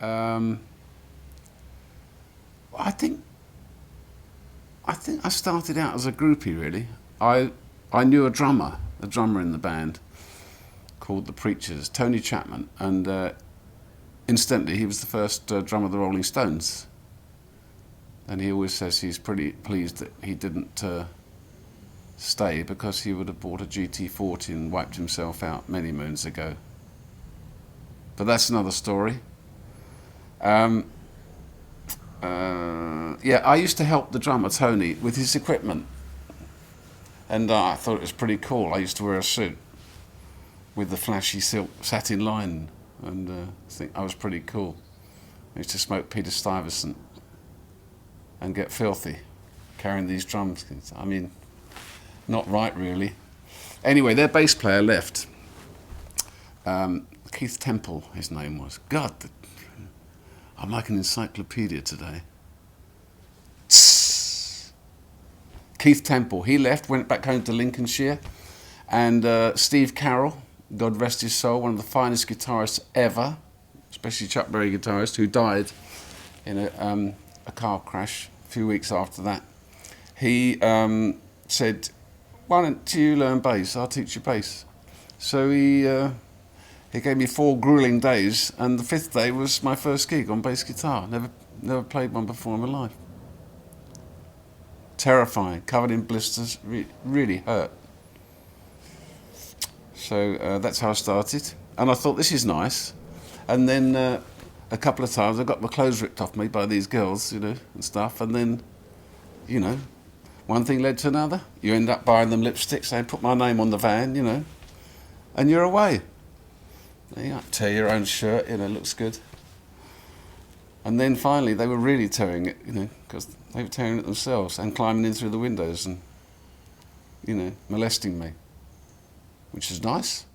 Um, I think I started out as a groupie. Really, I knew a drummer in the band called the Preachers, Tony Chapman, and incidentally, he was the first drummer of the Rolling Stones. And he always says he's pretty pleased that he didn't stay, because he would have bought a GT40 and wiped himself out many moons ago. But that's another story. Um, yeah, I used to help the drummer Tony with his equipment, and I thought it was pretty cool. I used to wear a suit with the flashy silk satin line, and I think I was pretty cool. I used to smoke Peter Stuyvesant and get filthy carrying these drums. I mean, not right really. Anyway, their bass player left. Keith Temple, his name was. God, I'm like an encyclopedia today. Keith Temple, he left, went back home to Lincolnshire, and Steve Carroll, God rest his soul, one of the finest guitarists ever, especially Chuck Berry guitarist, who died in a car crash a few weeks after that. He said, "Why don't you learn bass? I'll teach you bass." So he gave me 4 grueling days, and the 5th day was my first gig on bass guitar. Never played one before in my life. Terrifying, covered in blisters, really hurt. So that's how I started, and I thought, this is nice. And then a couple of times I got my clothes ripped off me by these girls, and stuff. And then, one thing led to another. You end up buying them lipstick, saying, "Put my name on the van," and you're away. You tear your own shirt, it looks good. And then finally they were really tearing it, because they were tearing it themselves and climbing in through the windows and, molesting me, which is nice.